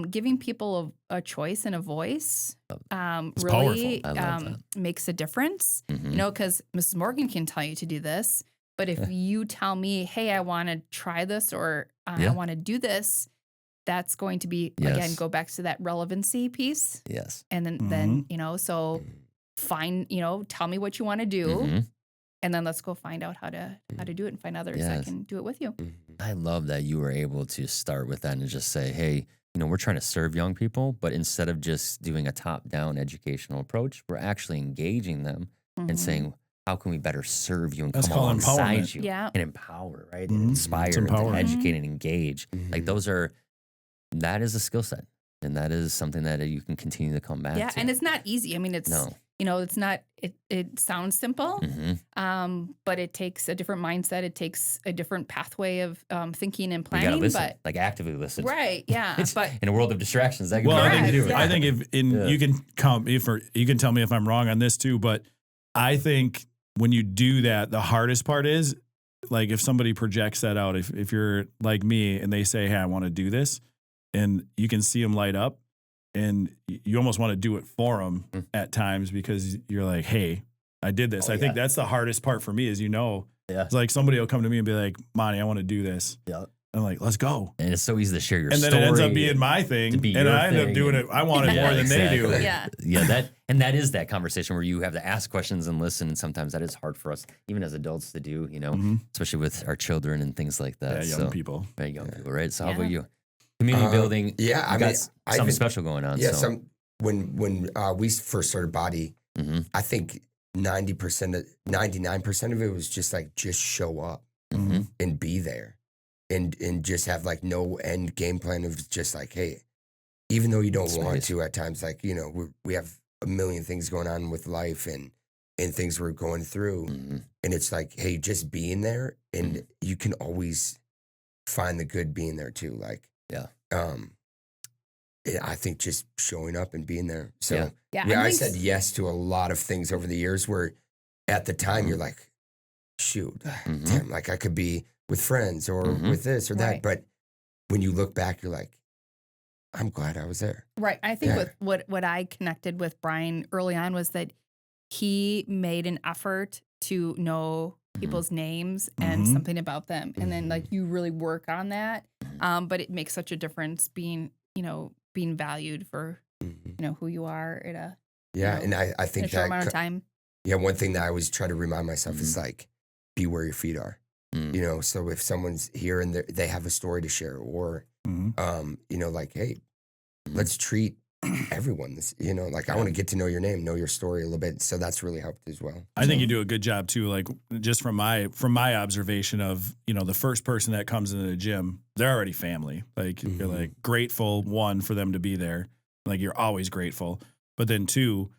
Giving people a choice and a voice really I love that. makes a difference. Because Mrs. Morgan can tell you to do this, but if you tell me, hey, I want to try this or I want to do this, that's going to be, again, go back to that relevancy piece. Yes. And then so find, tell me what you want to do. And then let's go find out how to do it and find others that can do it with you. I love that you were able to start with that and just say, hey, we're trying to serve young people, but instead of just doing a top-down educational approach, we're actually engaging them and saying, how can we better serve you and come alongside you and empower, right? And inspire and educate and engage. Like that is a skill set. And that is something that you can continue to come back to. Yeah, and it's not easy. I mean, it's it's not. It sounds simple, but it takes a different mindset. It takes a different pathway of thinking and planning. You gotta listen, but like actively listen, right? Yeah, but in a world of distractions, that can be Well, hard to do. I think you can you can tell me if I'm wrong on this too, but I think when you do that, the hardest part is like if somebody projects that out. If you're like me and they say, "Hey, I want to do this," and you can see them light up. And you almost want to do it for them at times because you're like, hey, I did this. I think that's the hardest part for me is, it's like somebody will come to me and be like, Monty, I want to do this. Yeah. I'm like, let's go. And it's so easy to share your story. And then it ends up being my thing. And I end up doing it. I want it more than they do. Yeah. That is that conversation where you have to ask questions and listen. And sometimes that is hard for us, even as adults to do, especially with our children and things like that. Yeah, young people. Young people, right? So how about you? Community building. I got something special going on. Yeah, so. When we first started Body, I think 99% of it was just like just show up and be there, and just have like no end game plan of just like, hey, even though you don't want to at times, like we have a million things going on with life and things we're going through, and it's like, hey, just being there, and you can always find the good being there too, like. Yeah. I think just showing up and being there. So I said yes to a lot of things over the years where at the time you're like, shoot, damn, like I could be with friends or with this or that. But when you look back, you're like, I'm glad I was there. Right. I think with what I connected with Brian early on was that he made an effort to know people's names and something about them. And then like you really work on that. But it makes such a difference being valued for, who you are at a, and I think in a short amount of time. Yeah. One thing that I always try to remind myself is like, be where your feet are, so if someone's here and they have a story to share or, like, hey, let's treat everyone this, like I want to get to know your name, know your story a little bit. So that's really helped as well. I think you do a good job too. Like just from my observation of, the first person that comes into the gym, they're already family. Like you're like grateful, one, for them to be there. Like you're always grateful. But then two,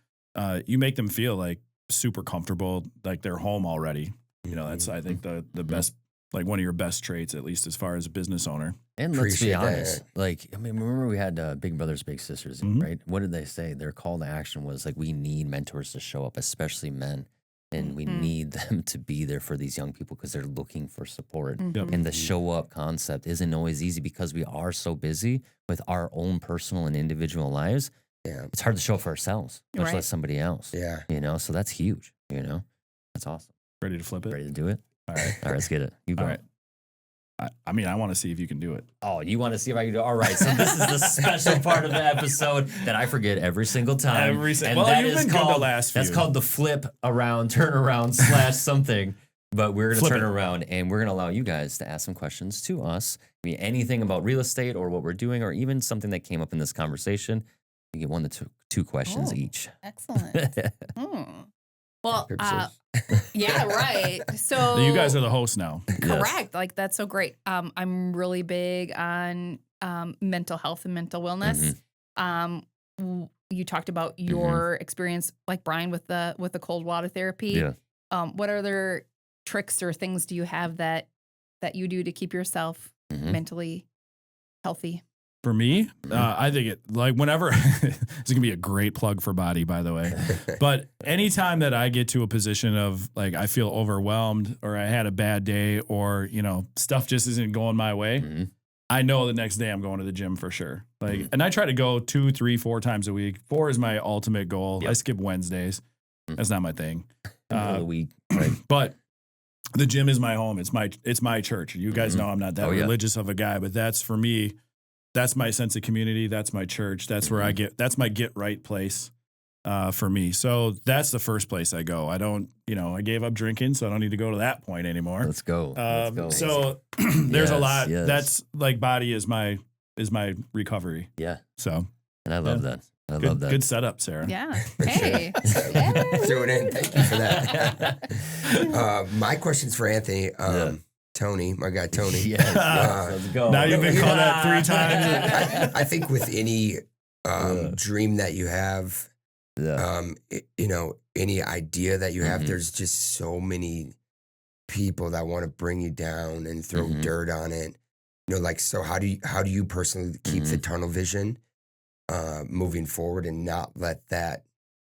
you make them feel like super comfortable, like they're home already. That's, I think the best, like one of your best traits, at least as far as a business owner. And let's be honest, like, I mean, remember we had Big Brothers, Big Sisters, right? What did they say? Their call to action was like, we need mentors to show up, especially men. And we need them to be there for these young people because they're looking for support. And the show up concept isn't always easy because we are so busy with our own personal and individual lives. Yeah. It's hard to show up for ourselves, much less somebody else. Yeah. So that's huge, That's awesome. Ready to flip it? Ready to do it? All right. All right, let's get it. You go. All right. I mean, I want to see if you can do it. Oh, you want to see if I can do it? All right. So this is the special part of the episode that I forget every single time. And that is called the last few. That's called the flip around, turn around / something. But we're going to turn around and we're going to allow you guys to ask some questions to us. Be anything about real estate or what we're doing, or even something that came up in this conversation. You get 1 to 2 questions each. Excellent. Well, Purposes. yeah, right. So You guys are the host now. correct. Like that's so great. I'm really big on mental health and mental wellness. You talked about your experience, like Brian, with the cold water therapy. Yeah. What other tricks or things do you have that you do to keep yourself mentally healthy? For me, I think it like whenever it's gonna be a great plug for Body, by the way. But anytime that I get to a position of like I feel overwhelmed or I had a bad day or stuff just isn't going my way, I know the next day I'm going to the gym for sure. Like, and I try to go 2, 3, 4 times a week. 4 is my ultimate goal. Yep. I skip Wednesdays. That's not my thing. Middle of the week, right? But the gym is my home. It's my church. You guys know I'm not that religious of a guy, but that's for me. That's my sense of community. That's my church. That's where that's my get right place for me. So that's the first place I go. I don't, I gave up drinking, so I don't need to go to that point anymore. Let's go. Let's go. So there's a lot. Yes. That's like Body is my recovery. Yeah. So. And I love that. I love that. Good setup, Sarah. Yeah. Hey. Threw it in. Thank you for that. My question's for Anthony. Tony, my guy Tony. Yes, let's go. Now you've been called that 3 times. I think with any dream that you have, any idea that you have, there's just so many people that want to bring you down and throw dirt on it. So how do you personally keep the tunnel vision moving forward and not let that,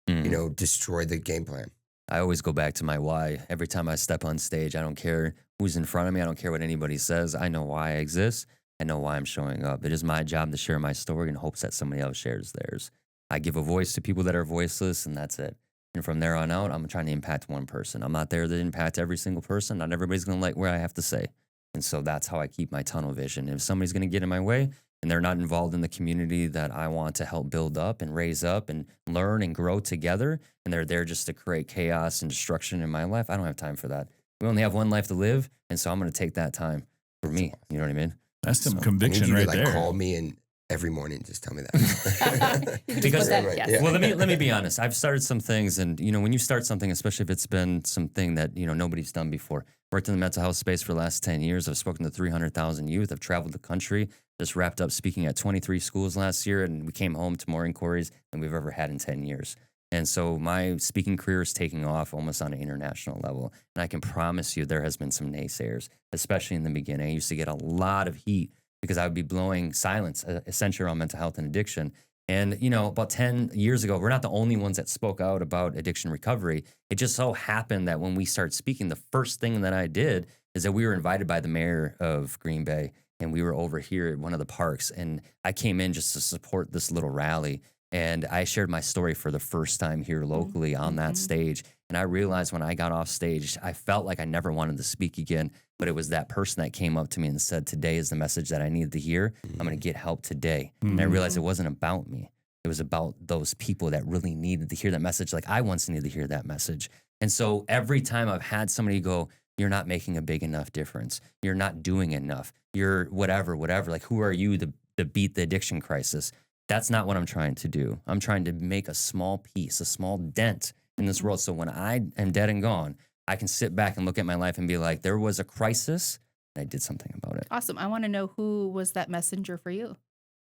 destroy the game plan? I always go back to my why. Every time I step on stage, I don't care who's in front of me. I don't care what anybody says. I know why I exist. I know why I'm showing up. It is my job to share my story in hopes that somebody else shares theirs. I give a voice to people that are voiceless, and that's it. And from there on out, I'm trying to impact one person. I'm not there to impact every single person. Not everybody's going to like what I have to say. And so that's how I keep my tunnel vision. If somebody's going to get in my way and they're not involved in the community that I want to help build up and raise up and learn and grow together, and they're there just to create chaos and destruction in my life, I don't have time for that. We only have one life to live, and so I'm going to take that time for me. You know what I mean? That's some conviction right there. Call me and every morning just tell me that. Because yes. well, let me be honest. I've started some things, and when you start something, especially if it's been something that nobody's done before. Worked in the mental health space for the last 10 years. I've spoken to 300,000 youth. I've traveled the country. Just wrapped up speaking at 23 schools last year, and we came home to more inquiries than we've ever had in 10 years. And so my speaking career is taking off almost on an international level. And I can promise you there has been some naysayers, especially in the beginning. I used to get a lot of heat because I would be blowing silence, essentially around mental health and addiction. And, about 10 years ago, we're not the only ones that spoke out about addiction recovery. It just so happened that when we started speaking, the first thing that I did is that we were invited by the mayor of Green Bay, and we were over here at one of the parks. And I came in just to support this little rally. And I shared my story for the first time here locally on that stage. And I realized when I got off stage, I felt like I never wanted to speak again. But it was that person that came up to me and said, today is the message that I needed to hear. I'm going to get help today. And I realized it wasn't about me. It was about those people that really needed to hear that message. Like I once needed to hear that message. And so every time I've had somebody go, you're not making a big enough difference. You're not doing enough. You're whatever. Like, who are you to beat the addiction crisis? That's not what I'm trying to do. I'm trying to make a small piece, a small dent in this world. So when I am dead and gone, I can sit back and look at my life and be like, there was a crisis and I did something about it. Awesome. I want to know, who was that messenger for you?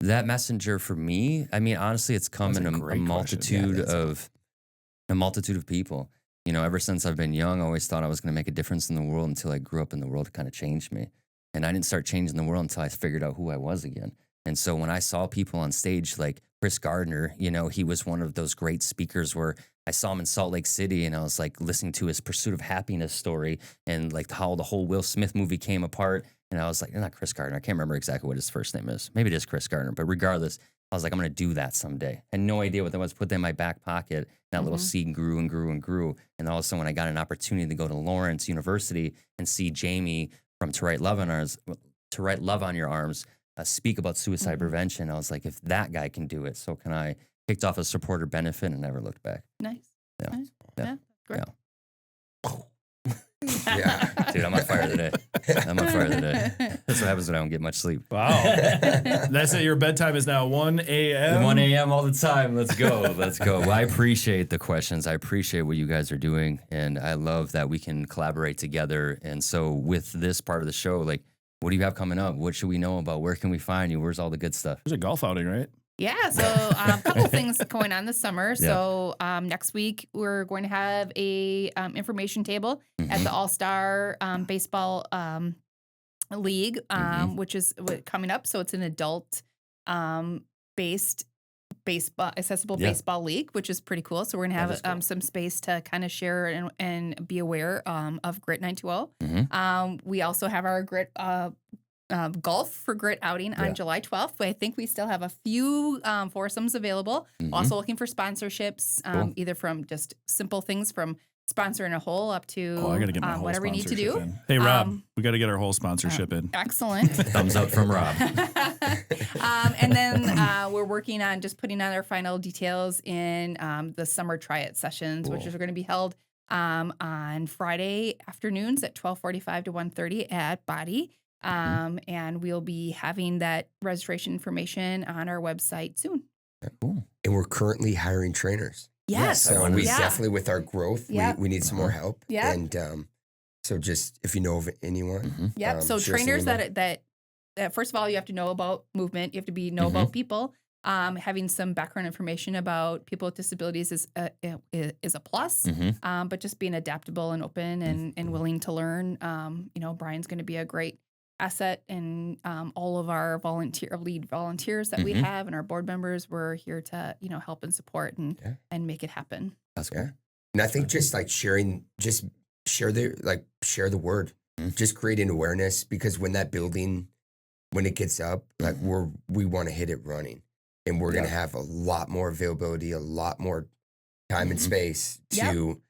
That messenger for me, I mean, honestly, it's come in a multitude of people. Ever since I've been young, I always thought I was going to make a difference in the world until I grew up in the world. It kind of changed me. And I didn't start changing the world until I figured out who I was again. And so when I saw people on stage like Chris Gardner, he was one of those great speakers where I saw him in Salt Lake City and I was like listening to his Pursuit of Happiness story and like how the whole Will Smith movie came apart. And I was like, not Chris Gardner. I can't remember exactly what his first name is. Maybe it is Chris Gardner. But regardless, I was like, I'm going to do that someday. I had no idea what that was. Put that in my back pocket. That little seed grew and grew and grew. And all of a sudden when I got an opportunity to go to Lawrence University and see Jamie from To Write Love on Your Arms, speak about suicide prevention. I was like, if that guy can do it, so can I. Kicked off a supporter benefit and never looked back. Nice. Yeah. Nice. Yeah. Great. Yeah. Dude, I'm on fire today. That's what happens when I don't get much sleep. Wow. That's it. Your bedtime is now 1 a.m. 1 a.m. all the time. Let's go. Let's go. Well, I appreciate the questions. I appreciate what you guys are doing. And I love that we can collaborate together. And so with this part of the show, like, what do you have coming up? What should we know about? Where can we find you? Where's all the good stuff? There's a golf outing, right? Yeah, so a couple things going on this summer. So next week we're going to have a information table at the All-Star Baseball League, which is coming up. So it's an adult based baseball accessible baseball league, which is pretty cool. So we're gonna have cool. Some space to kind of share and be aware of Grit 920. We also have our Grit. Golf for Grit outing on July 12th. I think we still have a few foursomes available. Also looking for sponsorships, either from just simple things from sponsoring a hole up to I gotta get my whole whatever we need to do. In. Hey, Rob, we got to get our whole sponsorship in. Excellent. Thumbs up from Rob. And then we're working on just putting on our final details in the summer try-it sessions, which are going to be held on Friday afternoons at 12:45 to 1:30 at Body. And we'll be having that registration information on our website soon. Cool. And we're currently hiring trainers. Yes. So we definitely, with our growth, we need some more help. Yeah. And so just if you know of anyone. So trainers that first of all, you have to know about movement. You have to know about people. Having some background information about people with disabilities is a plus. But just being adaptable and open and willing to learn. Brian's going to be a great asset, and all of our lead volunteers that we have and our board members, we're here to help and support and make it happen. That's cool. Yeah. And I think just like share the word, just creating awareness, because when that building, when it gets up, like we want to hit it running, and we're going to have a lot more availability, a lot more time and space to,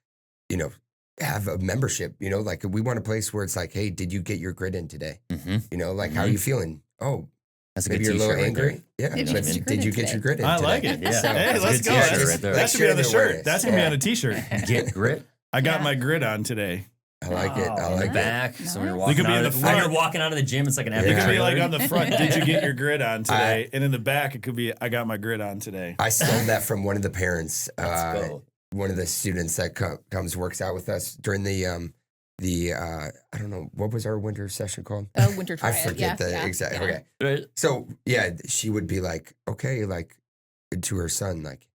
have a membership, like we want a place where it's like, hey, did you get your grit in today? How are you feeling? Oh, that's a maybe good you're a little right angry. There. Yeah. Did you get your grit in I today? like it. Yeah. So, Hey, let's go. That should be on the shirt. That's going to be on a t-shirt. Get grit. I got my grit on today. I like it. I like back. it. So when you're walking out of the front. You're walking out of the gym. It's like an epic. It could be like on the front. Did you get your grit on today? And in the back, it could be I got my grit on today. I stole that from one of the parents. Let's go. One of the students that comes works out with us during the I don't know, what was our winter session called? Winter trial. I forget the exact. Okay. Right. So she would be like, okay, like to her son, like,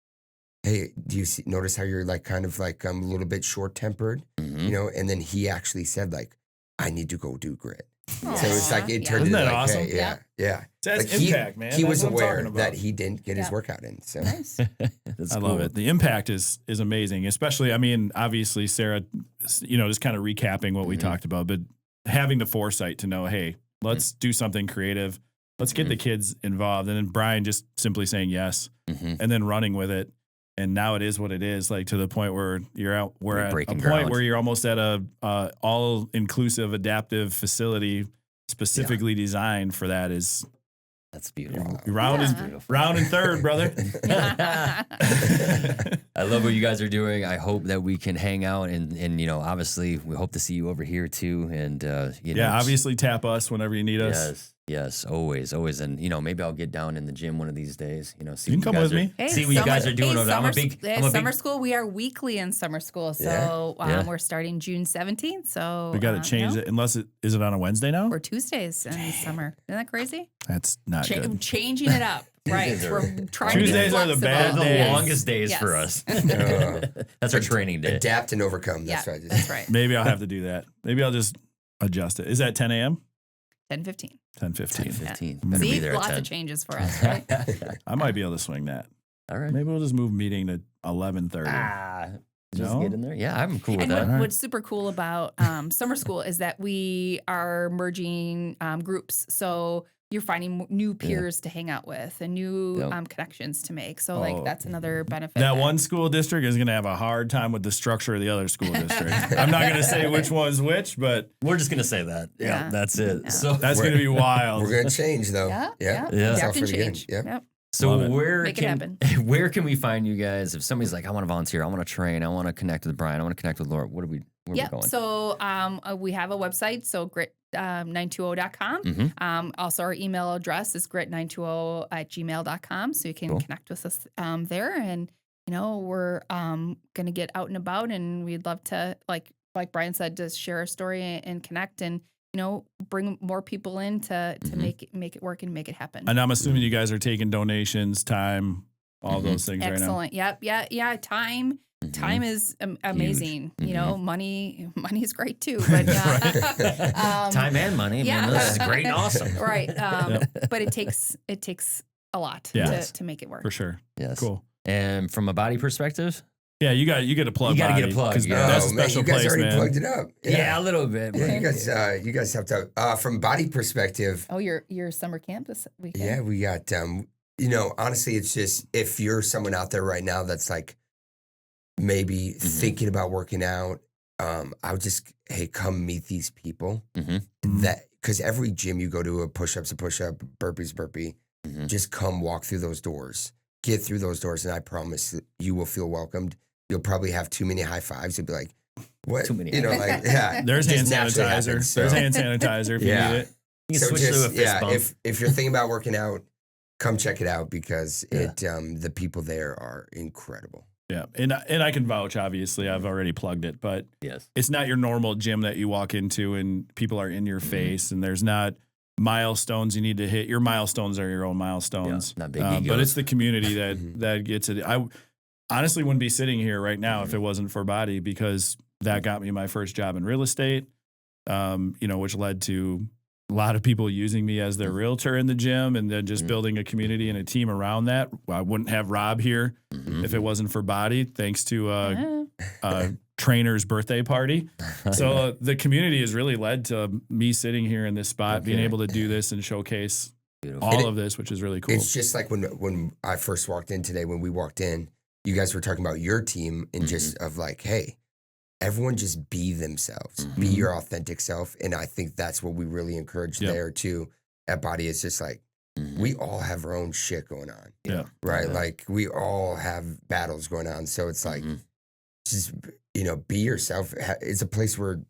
hey, do you notice how you're like kind of like a little bit short tempered, And then he actually said like, I need to go do grit. Aww. So it's like it turned Isn't into that like, awesome? hey, yeah. That's like impact, man. He That's was what I'm aware talking about. that he didn't get his workout in. So nice. I love it. The impact is amazing, especially, I mean, obviously, Sarah, just kind of recapping what we talked about, but having the foresight to know, hey, let's do something creative. Let's get the kids involved. And then Brian just simply saying yes and then running with it. And now it is what it is, like to the point where we're at a point where you're almost at a all-inclusive adaptive facility specifically designed for that. That's beautiful. Round and third, brother. I love what you guys are doing. I hope that we can hang out and obviously we hope to see you over here too. And obviously tap us whenever you need us. Yes, always. And maybe I'll get down in the gym one of these days. See you can come with me. See what you guys are doing. Summer school. We are weekly in summer school, so we're starting June 17th. So we got to change it unless is it on a Wednesday now or Tuesdays in the summer? Isn't that crazy? That's not good. Changing it up. Right. We're trying Tuesdays to are the bad days. The longest days for us. That's our training day. Adapt and overcome. That's right. That's right. Maybe I'll have to do that. Maybe I'll just adjust it. Is that 10 a.m.? 10:15. 10:15. Yeah. See, lots of changes for us, right? I might be able to swing that. All right. Maybe we'll just move meeting to 11:30. Just get in there. Yeah, I'm cool with that. And what's super cool about summer school is that we are merging groups. So you're finding new peers to hang out with and new connections to make. So that's another benefit. That one school district is going to have a hard time with the structure of the other school district. I'm not going to say which one's which, but we're just going to say that. Yeah, that's it. Yeah. So that's going to be wild. We're going to change though. Yeah. Adapt and change. Yep. So where can we find you guys? If somebody's like, I want to volunteer, I want to train, I want to connect with Brian, I want to connect with Laura, where are we going? So we have a website, so grit920.com. Also, our email address is grit920@gmail.com. So you can connect with us there. And, we're going to get out and about, and we'd love to, like Brian said, to share a story and connect and, bring more people in to make it work and make it happen. And I'm assuming you guys are taking donations, time, all those things right now. Excellent. Yep. Yeah. Time is amazing. Huge. Money is great too, but time and money. Yeah. I mean, this is great and awesome. Right. But it takes a lot to make it work. For sure. Yes. Cool. And from a body perspective, yeah, you got to plug. You got to get a plug. That's a special you guys place, already man. plugged it up. Yeah, a little bit. Yeah, you guys have to. From body perspective. Oh, your summer camp this weekend. Yeah, we got. Honestly, it's just if you're someone out there right now that's like maybe thinking about working out, I would just come meet these people. That because every gym you go to, a push-up's a push-up, burpee's burpee. Just come walk through those doors, get through those doors, and I promise you will feel welcomed. You'll probably have too many high fives. You'll be like, "What?" Too many. There's hand sanitizer. Happens, so. There's hand sanitizer if you need it. You can switch to a fist bump. If you're thinking about working out, come check it out because the people there are incredible. Yeah, and I can vouch. Obviously, I've already plugged it, but it's not your normal gym that you walk into and people are in your face, and there's not milestones you need to hit. Your milestones are your own milestones. Not big egos. But it's the community that gets it. I honestly wouldn't be sitting here right now if it wasn't for Body, because that got me my first job in real estate, which led to a lot of people using me as their realtor in the gym, and then just building a community and a team around that. I wouldn't have Rob here if it wasn't for Body, thanks to trainer's birthday party. So the community has really led to me sitting here in this spot, being able to do this and showcase all of this, which is really cool. It's just like when I first walked in today, when we walked in, you guys were talking about your team and just of like, hey, everyone just be themselves, be your authentic self. And I think that's what we really encourage there too at Body. It's just like, we all have our own shit going on. Right? Like we all have battles going on. So it's like, just, be yourself. It's a place where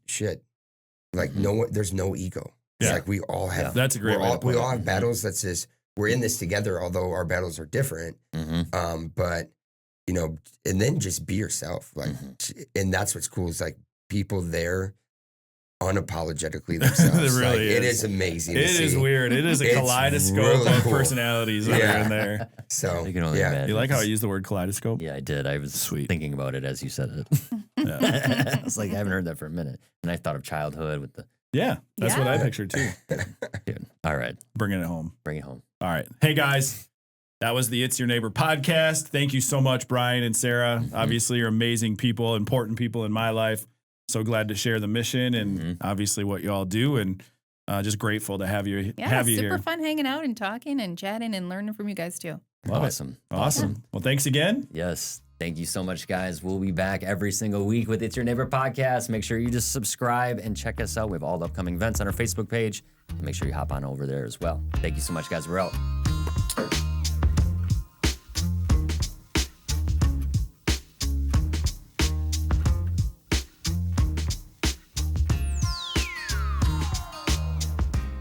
like there's no ego. It's like we all have, that's a great way to put we it. all have battles that's just, we're in this together, although our battles are different. But, and then just be yourself. Like, and that's what's cool is like people there unapologetically themselves. It really It is. is amazing. It is weird. It is a kaleidoscope really of cool. personalities that are in there. So, You can only imagine. You like how I use the word kaleidoscope? Yeah, I did. I was thinking about it as you said it. Yeah. I was like, I haven't heard that for a minute. And I thought of childhood with the... Yeah, that's what I pictured too. Dude. All right. Bringing it home. Bring it home. All right. Hey, guys. That was the It's Your Neighbor podcast. Thank you so much, Brian and Sarah. Obviously, you're amazing people, important people in my life. So glad to share the mission and obviously what you all do. And just grateful to have you here. Super fun hanging out and talking and chatting and learning from you guys too. Awesome. Well, thanks again. Yes. Thank you so much, guys. We'll be back every single week with It's Your Neighbor podcast. Make sure you just subscribe and check us out. We have all the upcoming events on our Facebook page. Make sure you hop on over there as well. Thank you so much, guys. We're out.